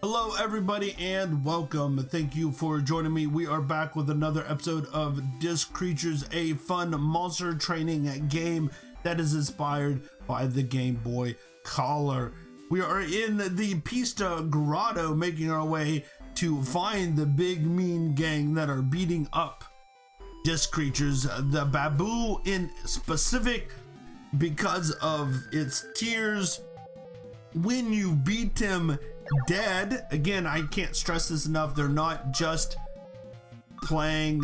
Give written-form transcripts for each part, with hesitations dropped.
Hello everybody and welcome. Thank you for joining me. We are back with another episode of Disc Creatures, a fun monster training game that is inspired by the Game Boy Color. We are in the Pista Grotto, making our way to find the big mean gang that are beating up Disc Creatures, the Baboo in specific, because of its tears. When you beat him dead, again, I can't stress this enough, they're not just doing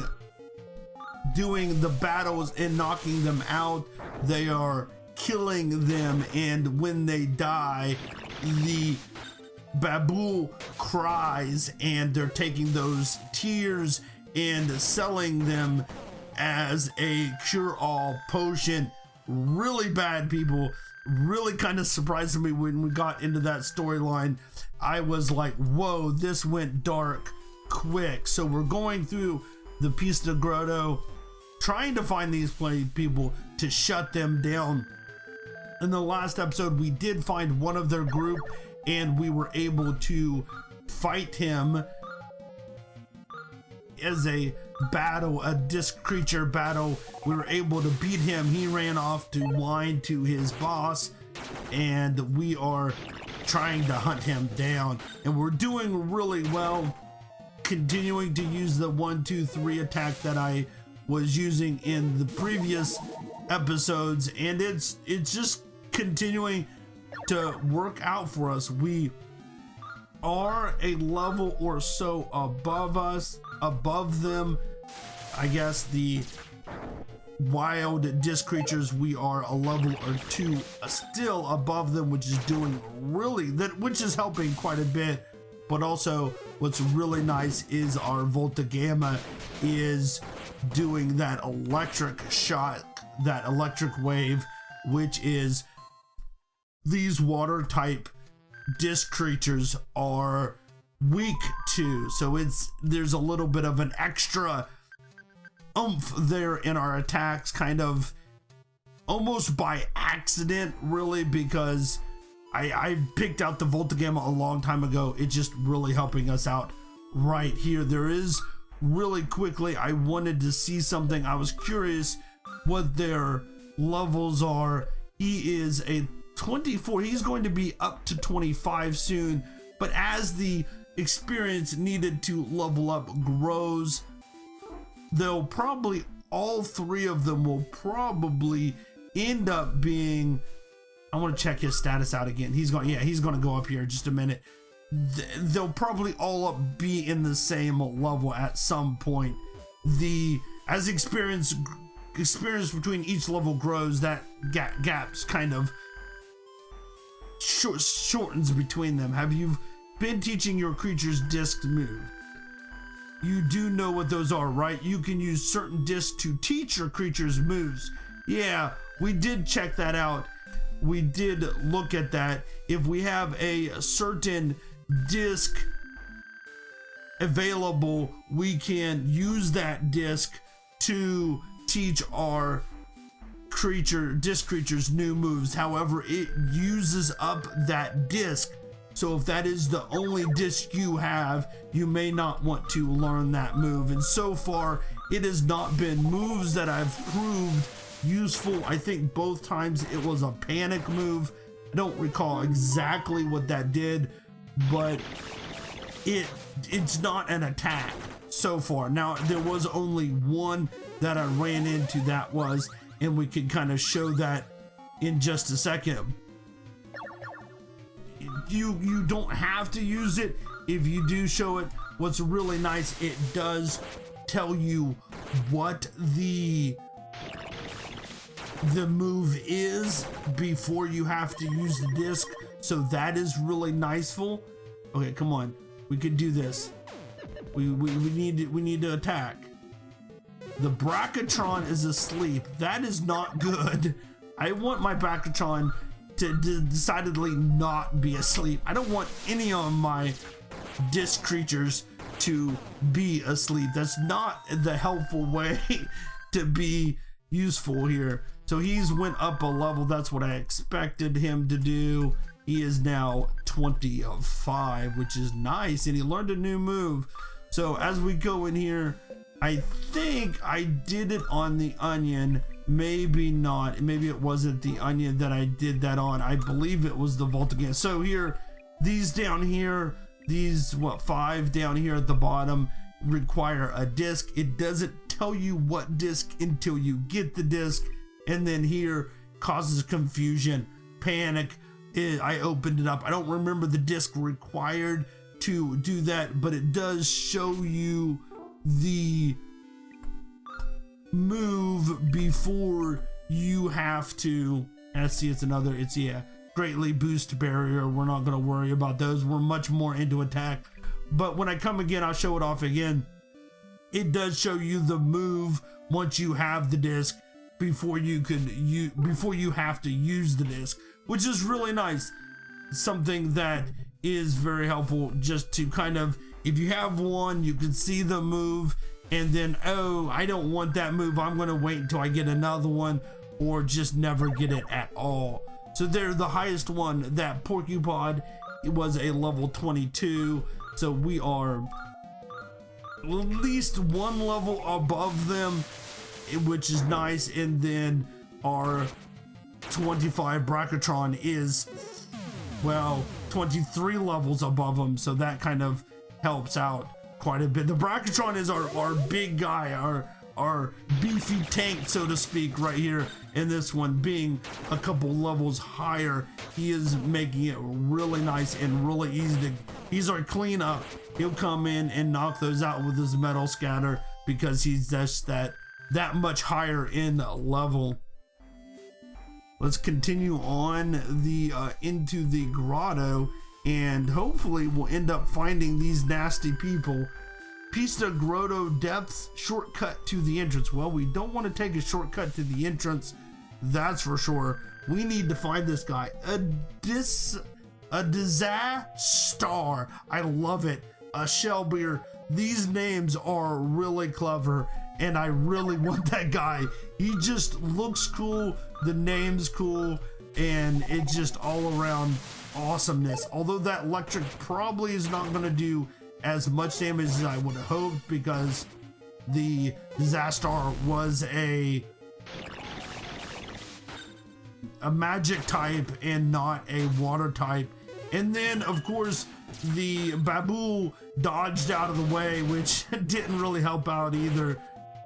the battles and knocking them out, they are killing them, and when they die, the Baboo cries, and they're taking those tears and selling them as a cure-all potion. Really bad, people. Really kind of surprised me when we got into that storyline. I was like, whoa, this went dark quick. So we're going through the Pista Grotto, trying to find these people to shut them down. In the last episode, we did find one of their group, and we were able to fight him as a battle, a disc creature battle. We were able to beat him. He ran off to whine to his boss, and we are trying to hunt him down, and we're doing really well, continuing to use the 1, 2, 3 attack that I was using in the previous episodes, and it's just continuing to work out for us. We are a level or so above them. I guess the wild disc creatures, we are a level or two still above them, which is doing which is helping quite a bit. But also what's really nice is our Volta Gamma is doing that electric shock, that electric wave, which is these water type disc creatures are weak to. So there's a little bit of an extra oomph there in our attacks, kind of almost by accident, really, because I picked out the Volta Gamma a long time ago. It's just really helping us out right here. There is really quickly, I wanted to see something. I was curious what their levels are. He is a 24. He's going to be up to 25 soon, but as the experience needed to level up grows, they'll probably, all three of them will probably end up being, I want to check his status out again. He's going to go up here in just a minute. They'll probably all up be in the same level at some point. As experience between each level grows, that gaps kind of shortens between them. Have you been teaching your creatures disc move? You do know what those are, right? You can use certain discs to teach your creatures moves. Yeah, we did check that out. We did look at that. If we have a certain disc available, we can use that disc to teach our disc creatures new moves. However, it uses up that disc. So if that is the only disc you have, you may not want to learn that move. And so far, it has not been moves that I've proved useful. I think both times it was a panic move. I don't recall exactly what that did, but it's not an attack so far. Now, there was only one that I ran into that was, and we can kind of show that in just a second. You don't have to use it. If you do show it, what's really nice, it does tell you what the move is before you have to use the disc. So that is really niceful. Okay, come on, we could do this. We need to attack. The Brachytron is asleep. That is not good. I want my Brachytron to decidedly not be asleep. I don't want any of my disc creatures to be asleep. That's not the helpful way to be useful here. So he's went up a level. That's what I expected him to do. he is now 20 of 5, which is nice, and he learned a new move. So as we go in here, I think I did it on the onion, maybe not, maybe it wasn't the onion that I did that on. I believe it was the vault again. So here, these down here, these 5 down here at the bottom require a disc. It doesn't tell you what disc until you get the disc, and then here causes confusion, panic. I opened it up. I don't remember the disc required to do that, but it does show you the move before you have to. I see it's greatly boost barrier. We're not going to worry about those. We're much more into attack. But when I come again, I'll show it off again. It does show you the move once you have the disc before you have to use the disc, which is really nice. Something that is very helpful, just to kind of, if you have one, you can see the move, and then, oh, I don't want that move, I'm going to wait until I get another one, or just never get it at all. So there, the highest one, that Porcupod, it was a level 22, so we are at least one level above them, which is nice. And then our 25 Brachytron is, well, 23 levels above them, so that kind of helps out quite a bit. The Brachytron is our big guy, our beefy tank, so to speak, right here. In this one, being a couple levels higher, he is making it really nice and really easy to. He's our cleanup. He'll come in and knock those out with his metal scatter, because he's just that much higher in level. Let's continue on the into the grotto, and hopefully we'll end up finding these nasty people. Pista Grotto Depths, shortcut to the entrance. Well, we don't want to take a shortcut to the entrance, that's for sure. We need to find this guy. A disaster. I love it. A Shellbeer. These names are really clever, and I really want that guy. He just looks cool, the name's cool, and it's just all around awesomeness. Although that electric probably is not going to do as much damage as I would have hoped, because the disaster was a magic type and not a water type. And then of course the Babu dodged out of the way, which didn't really help out either.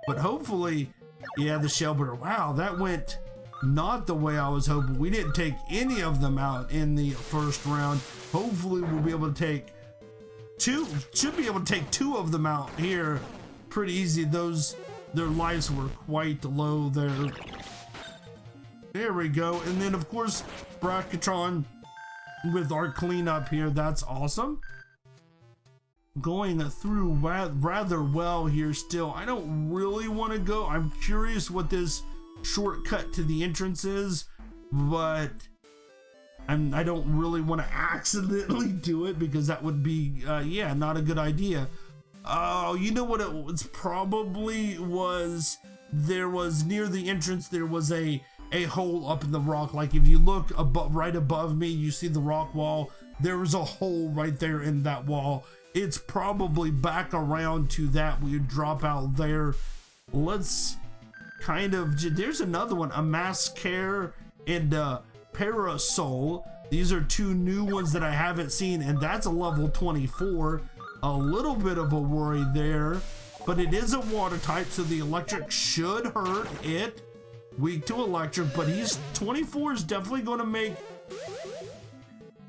But hopefully, yeah, the Shellbear. Wow, that went not the way I was hoping. We didn't take any of them out in the first round. Hopefully we'll be able to take two. Should be able to take 2 of them out here pretty easy. Their lives were quite low there. There we go. And then of course Brachytron with our cleanup here. That's awesome. Going through rather well here still. I don't really want to go. I'm curious what this shortcut to the entrance is, but I don't really want to accidentally do it, because that would be yeah, not a good idea. Oh, you know what it was? Probably was, there was near the entrance, there was a hole up in the rock. Like if you look right above me, you see the rock wall. There was a hole right there in that wall. It's probably back around to that. We would drop out there. Let's kind of, there's another one, a Mascare and Parasol. These are 2 new ones that I haven't seen, and that's a level 24. A little bit of a worry there, but it is a water type, so the electric should hurt it. Weak to electric, but he's 24 is definitely going to make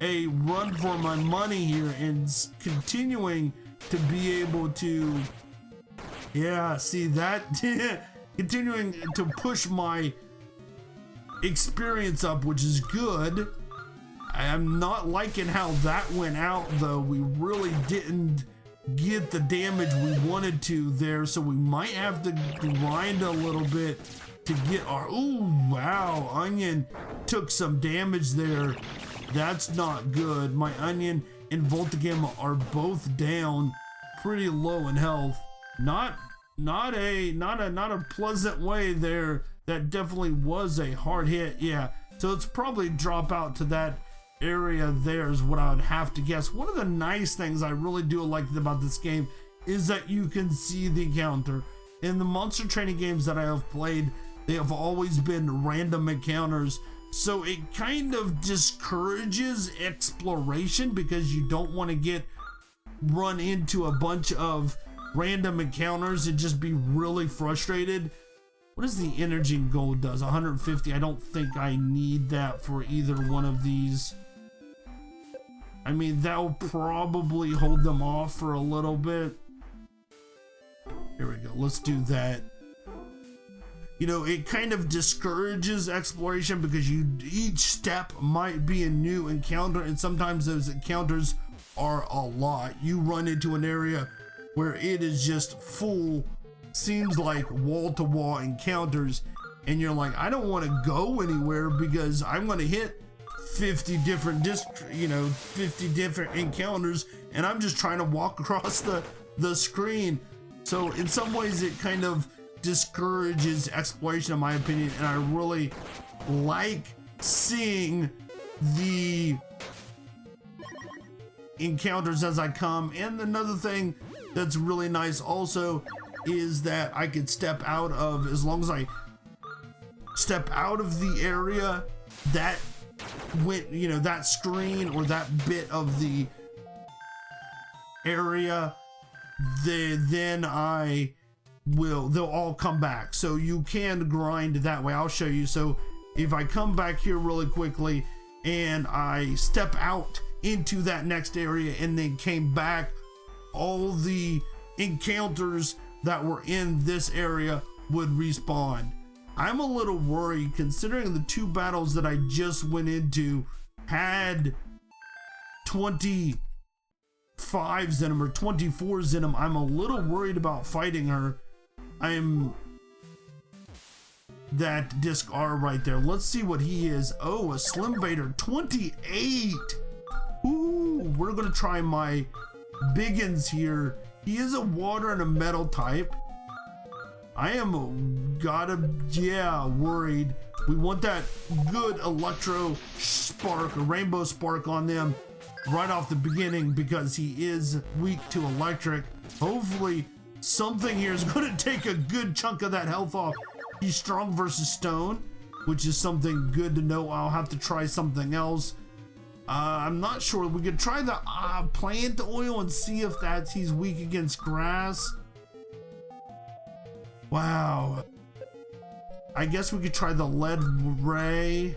a run for my money here, and continuing to be able to, yeah, see that continuing to push my experience up, which is good. I'm not liking how that went out though. We really didn't get the damage we wanted to there, so we might have to grind a little bit to get our, ooh, wow, Onion took some damage there. That's not good. My Onion and Voltigam are both down pretty low in health. Not a pleasant way there. That definitely was a hard hit. Yeah, so it's probably drop out to that area there is what I would have to guess. One of the nice things I really do like about this game is that you can see the encounter. In the monster training games that I have played, they have always been random encounters, so it kind of discourages exploration because you don't want to run into a bunch of random encounters and just be really frustrated. What is the energy and gold does? 150. I don't think I need that for either one of these. I mean, that will probably hold them off for a little bit. Here we go. Let's do that. You know, it kind of discourages exploration because each step might be a new encounter, and sometimes those encounters are a lot. You run into an area where it is just full, seems like wall-to-wall encounters, and you're like, I don't want to go anywhere because I'm going to hit 50 different 50 different encounters, and I'm just trying to walk across the screen. So in some ways it kind of discourages exploration, in my opinion, and I really like seeing the encounters as I come. And another thing that's really nice also is that I could step out of, as long as I step out of the area that went, that screen or that bit of the area, then they'll all come back. So you can grind that way. I'll show you. So if I come back here really quickly and I step out into that next area and then came back, all the encounters that were in this area would respawn. I'm a little worried considering the two battles that I just went into had 25s in them or 24s in them. I'm a little worried about fighting her. I'm that disc R right there. Let's see what he is. Oh, a Slim Vader, 28. Ooh, we're gonna try my Biggins here. He is a water and a metal type. I am worried. We want that good electro spark, a rainbow spark on them right off the beginning because he is weak to electric. Hopefully something here is going to take a good chunk of that health off. He's strong versus stone, which is something good to know. I'll have to try something else. I'm not sure. We could try the plant oil and see if he's weak against grass. Wow. I guess we could try the lead ray.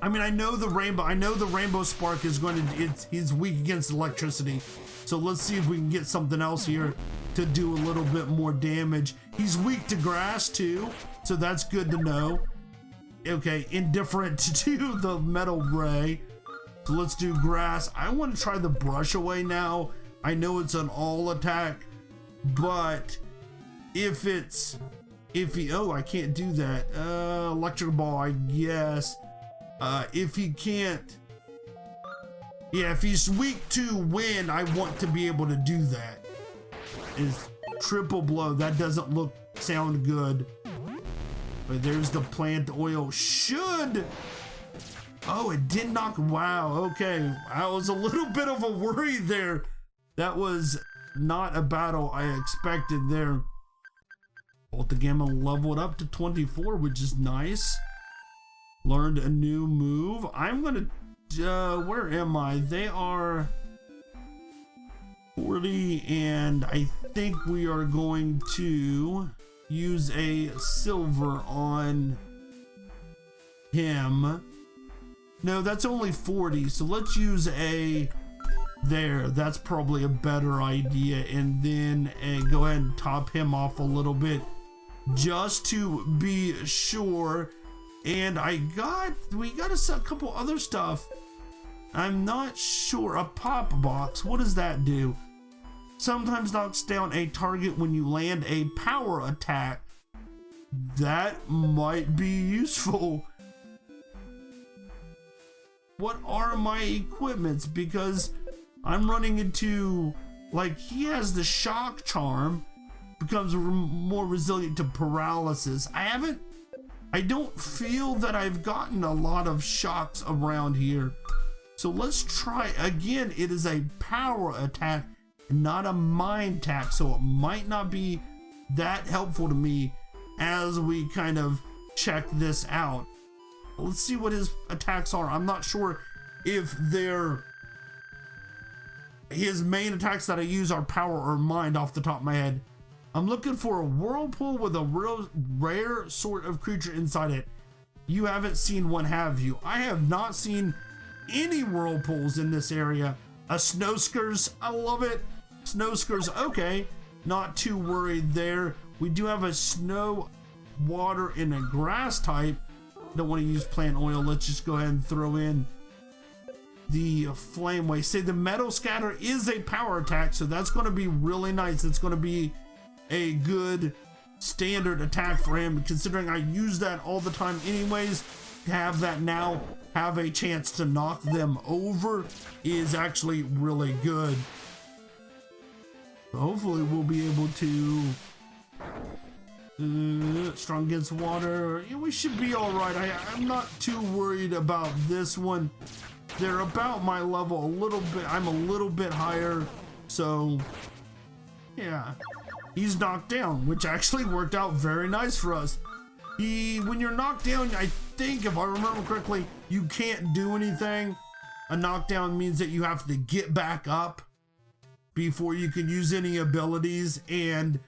I mean, I know the rainbow spark is going to, he's weak against electricity. So let's see if we can get something else here to do a little bit more damage. He's weak to grass too, so that's good to know. Okay, indifferent to the metal ray. So let's do grass. I want to try the brush away now. I know it's an all attack, but oh, I can't do that. Electric ball, I guess. If he can't, yeah, if he's weak to wind, I want to be able to do that. Is triple blow. That doesn't sound good. But there's the plant oil. Oh, it did knock. Wow. Okay. I was a little bit of a worry there. That was not a battle I expected there. Ultra Gamma leveled up to 24, which is nice. Learned a new move. I'm gonna, where am I? They are 40, and I think we are going to use a silver on him. No, that's only 40, so let's use there. That's probably a better idea, and then go ahead and top him off a little bit just to be sure. And we got a couple other stuff. I'm not sure. A pop box, what does that do? Sometimes knocks down a target when you land a power attack. That might be useful. What are my equipments? Because I'm running into, like, he has the shock charm, becomes more resilient to paralysis. I don't feel that I've gotten a lot of shocks around here. So let's try again. It is a power attack, not a mind attack, so it might not be that helpful to me as we kind of check this out. Let's see what his attacks are. I'm not sure if they're his main attacks that I use are power or mind off the top of my head. I'm looking for a whirlpool with a real rare sort of creature inside it. You haven't seen one, have you? I have not seen any whirlpools in this area. A snowskers, I love it. Snowskers, okay, not too worried there. We do have a snow, water, and a grass type. Don't want to use plant oil. Let's just go ahead and throw in the flame wave. Say the metal scatter is a power attack, so that's going to be really nice. It's going to be a good standard attack for him, considering I use that all the time anyways. To have that now have a chance to knock them over is actually really good. So hopefully we'll be able to strong against water. Yeah, we should be all right. I'm not too worried about this one. They're about my level a little bit. I'm a little bit higher, so yeah. He's knocked down, which actually worked out very nice for us. When you're knocked down, I think if I remember correctly, you can't do anything. A knockdown means that you have to get back up before you can use any abilities, and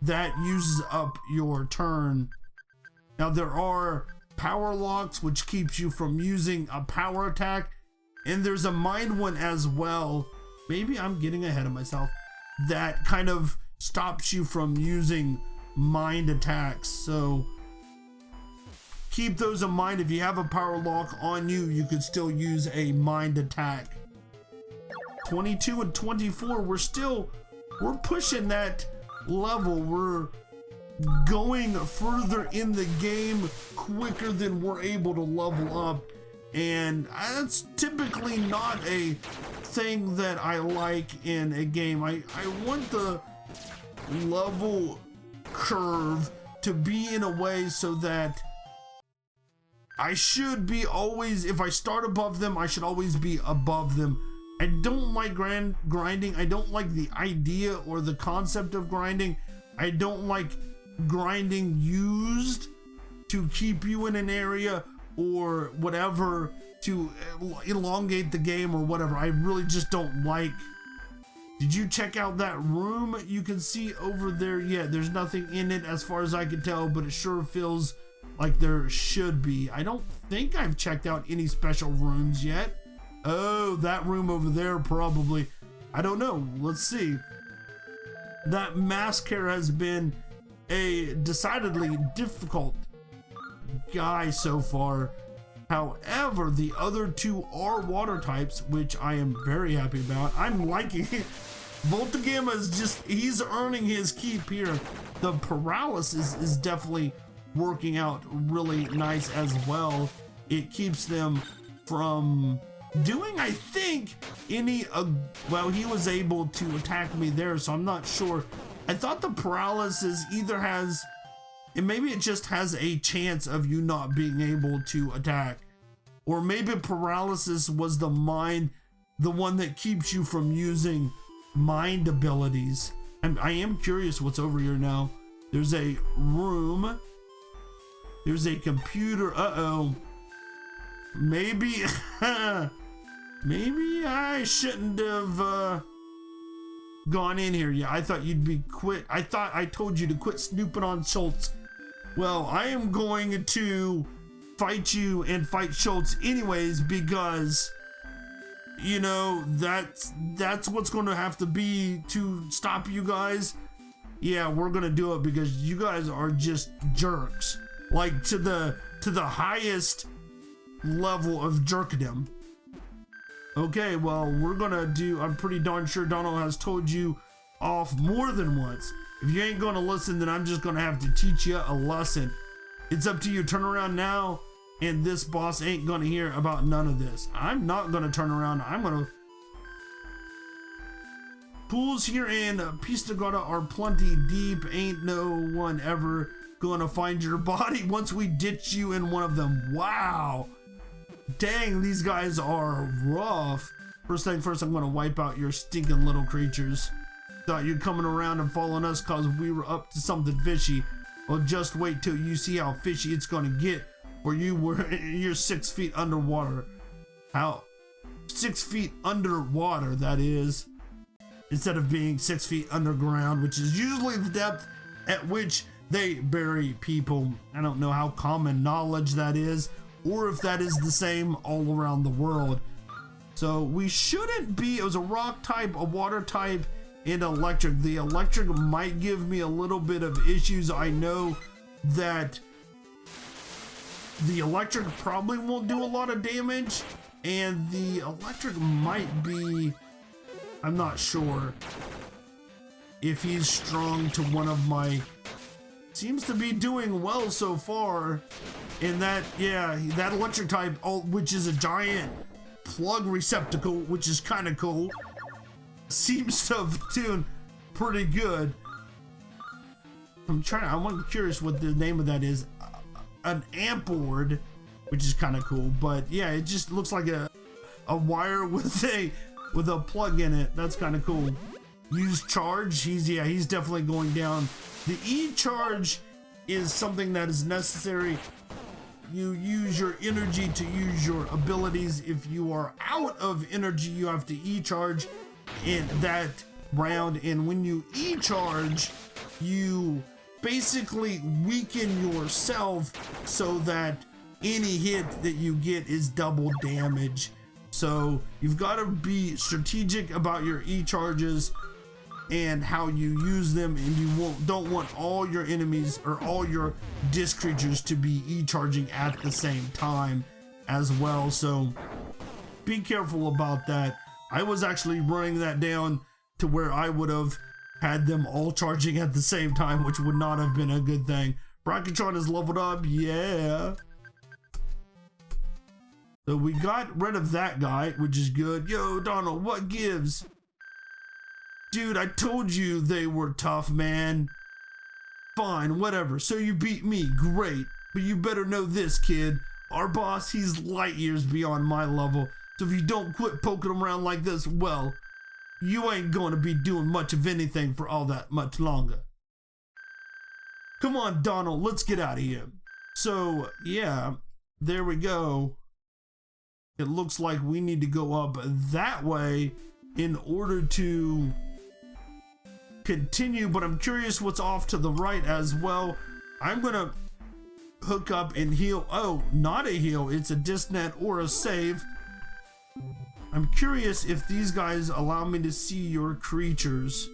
that uses up your turn. Now there are power locks, which keeps you from using a power attack, and there's a mind one as well. Maybe I'm getting ahead of myself. That kind of stops you from using mind attacks, so keep those in mind. If you have a power lock on you, you could still use a mind attack. 22 and 24, we're pushing that level. We're going further in the game quicker than we're able to level up, and that's typically not a thing that I like in a game. I want the level curve to be in a way so that I should be always, if I start above them, I should always be above them. I don't like grinding. I don't like the idea or the concept of grinding. I don't like grinding used to keep you in an area or whatever, to elongate the game or whatever. I really just don't like. Did you check out that room you can see over there? Yeah, there's nothing in it as far as I can tell, but it sure feels like there should be. I don't think I've checked out any special rooms yet. Oh, that room over there probably. I don't know. Let's see. That mask here has been a decidedly difficult guy so far. However, the other two are water types, which I am very happy about. I'm liking it. Voltagamma is just, he's earning his keep here. The paralysis is definitely working out really nice as well. It keeps them from doing, I think, any, well, he was able to attack me there, so I'm not sure. I thought the paralysis either has, and maybe it just has a chance of you not being able to attack, or maybe paralysis was the mind, the one that keeps you from using mind abilities. I am curious what's over here now. There's a room, there's a computer. Uh-oh, maybe maybe I shouldn't have gone in here. Yeah, I thought you'd be quit. I thought I told you to quit snooping on Schultz. Well, I am going to fight you and fight Schultz anyways, because you know that's what's going to have to be to stop you guys. Yeah, we're gonna do it because you guys are just jerks, like to the highest level of jerkdom. Okay, well, we're gonna do, I'm pretty darn sure Donald has told you off more than once. If you ain't gonna listen, then I'm just gonna have to teach you a lesson. It's up to you. Turn around now, and this boss ain't gonna hear about none of this. I'm not gonna turn around. I'm gonna... Pools here in Pistagata are plenty deep. Ain't no one ever gonna find your body once we ditch you in one of them. Wow. Dang, these guys are rough. First thing first, I'm gonna wipe out your stinking little creatures. Thought you coming around and following us cause we were up to something fishy. Well, just wait till you see how fishy it's gonna get where you're 6 feet underwater. How? 6 feet underwater, that is. Instead of being 6 feet underground, which is usually the depth at which they bury people. I don't know how common knowledge that is, or if that is the same all around the world. So we shouldn't be, it was a rock type, a water type, and electric. The electric might give me a little bit of issues. I know that the electric probably won't do a lot of damage, and the electric might be, I'm not sure if he's strong to one of my, seems to be doing well so far in that, yeah, that electric type, which is a giant plug receptacle, which is kind of cool, seems to have tuned pretty good. I'm curious what the name of that is. An amp board, which is kind of cool, but yeah, it just looks like a wire with a plug in it. That's kind of cool. Use charge. He's definitely going down. The E charge is something that is necessary. You use your energy to use your abilities. If you are out of energy, you have to E charge in that round, and when you E charge, you basically weaken yourself so that any hit that you get is double damage. So you've got to be strategic about your E charges and how you use them, and you don't want all your enemies or all your disc creatures to be E charging at the same time as well. So be careful about that. I was actually running that down to where I would have had them all charging at the same time, which would not have been a good thing. Rocketron is leveled up, yeah. So we got rid of that guy, which is good. Yo, Donald, what gives? Dude, I told you they were tough, man. Fine, whatever. So you beat me, great. But you better know this, kid. Our boss, he's light years beyond my level. So if you don't quit poking around like this, well, you ain't going to be doing much of anything for all that much longer. Come on, Donald, let's get out of here. So, yeah, there we go. It looks like we need to go up that way in order to continue, but I'm curious what's off to the right as well. I'm gonna hook up and heal. Oh, not a heal, it's a disnet or a save. I'm curious if these guys allow me to see your creatures.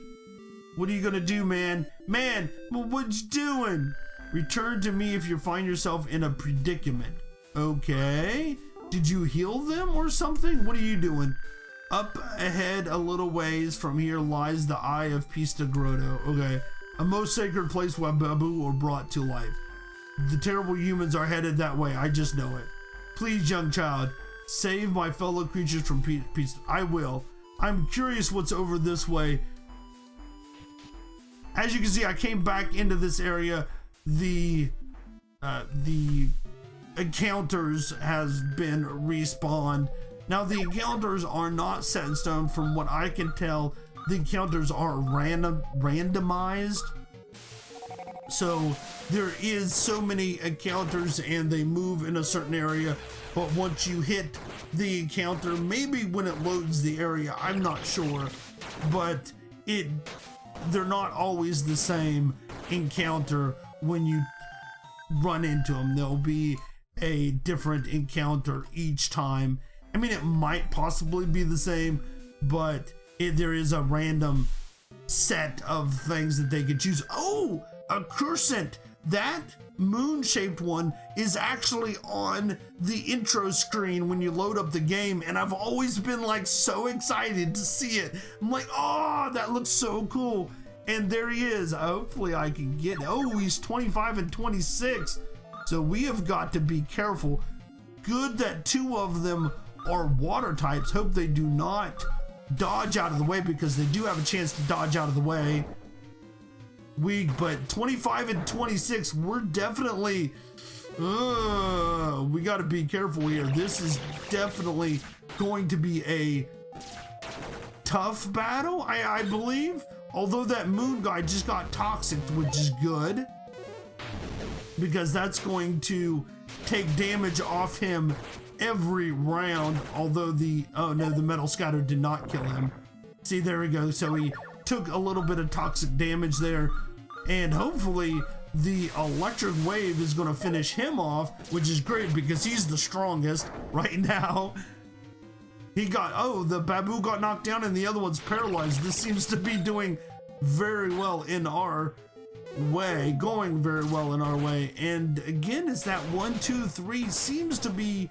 What are you gonna do, man? Man, what you doing? Return to me if you find yourself in a predicament. Okay. Did you heal them or something? What are you doing? Up ahead a little ways from here lies the Eye of Pista Grotto. Okay. A most sacred place where Babu are brought to life. The terrible humans are headed that way. I just know it. Please, young child, save my fellow creatures from Pista. I will. I'm curious what's over this way. As you can see, I came back into this area. The encounters has been respawned. Now the encounters are not set in stone. From what I can tell, the encounters are randomized. So there is so many encounters and they move in a certain area, but once you hit the encounter, maybe when it loads the area, I'm not sure, but they're not always the same encounter when you run into them. There'll be a different encounter each time. I mean, it might possibly be the same, but there is a random set of things that they could choose. Oh, a crescent. That moon-shaped one is actually on the intro screen when you load up the game, and I've always been like so excited to see it. I'm like, oh, that looks so cool. And there he is. Hopefully I can get, oh, he's 25 and 26. So we have got to be careful. Good that two of them are water types. Hope they do not dodge out of the way, because they do have a chance to dodge out of the way. But 25 and 26, we're definitely We got to be careful here. This is definitely going to be a tough battle, I believe. Although that moon guy just got toxic, which is good, because that's going to take damage off him every round. Although oh no, the metal scatter did not kill him. See, there we go. So he took a little bit of toxic damage there, and hopefully the electric wave is going to finish him off, which is great because he's the strongest right now. He got, oh, the babu got knocked down and the other one's paralyzed. This seems to be doing very well in our way, going very well in our way. And again, it's that 1, 2, 3 seems to be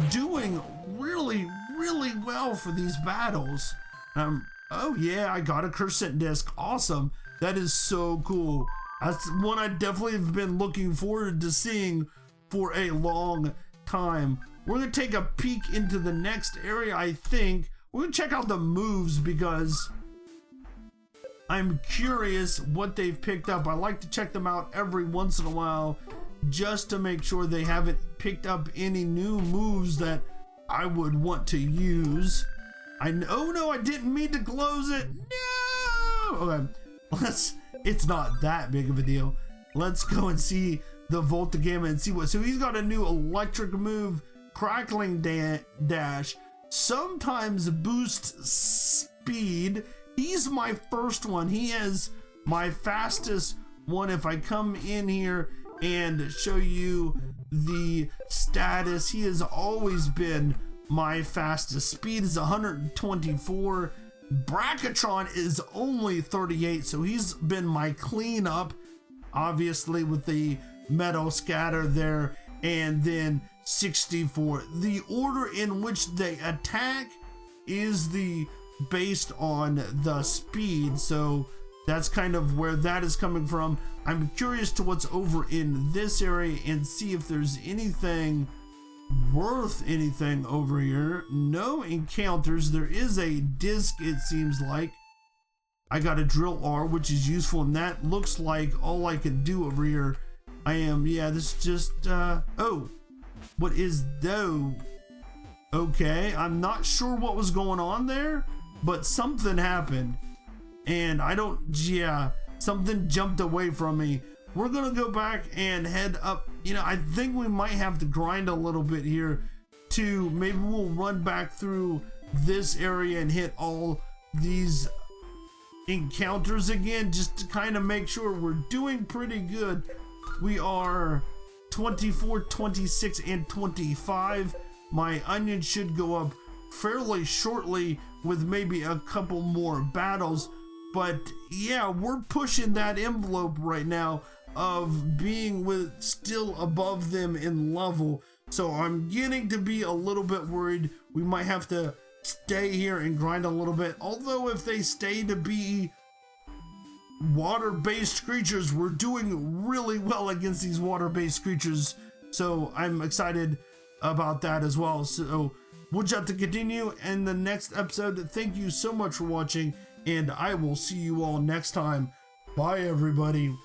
doing really, really well for these battles. Oh yeah, I got a Cursant disc. Awesome. That is so cool. That's one I definitely have been looking forward to seeing for a long time. We're gonna take a peek into the next area, I think. We're gonna check out the moves because I'm curious what they've picked up. I like to check them out every once in a while just to make sure they haven't picked up any new moves that I would want to use. Oh no, I didn't mean to close it. No! Okay, it's not that big of a deal. Let's go and see the Volta Gamma and see what. So he's got a new electric move, Crackling Dash. Sometimes boosts speed. He's my first one. He is my fastest one. If I come in here and show you the status, he has always been my fastest. Speed is 124. Brachytron is only 38, so he's been my cleanup, obviously with the metal scatter there, and then 64. The order in which they attack is based on the speed, so that's kind of where that is coming from. I'm curious to what's over in this area and see if there's anything worth anything over here. No encounters. There is a disc, it seems like. I got a drill R, which is useful, and that looks like all I can do over here. This is just oh, what is though? Okay, I'm not sure what was going on there, but something happened, and something jumped away from me. We're gonna go back and head up. I think we might have to grind a little bit here to maybe we'll run back through this area and hit all these encounters again, just to kind of make sure we're doing pretty good. We are 24, 26, and 25. My onion should go up fairly shortly with maybe a couple more battles, but yeah, we're pushing that envelope right now of being still above them in level. So I'm getting to be a little bit worried we might have to stay here and grind a little bit. Although if they stay to be water-based creatures, we're doing really well against these water-based creatures. So I'm excited about that as well. So we'll just have to continue in the next episode. Thank you so much for watching, and I will see you all next time. Bye, everybody.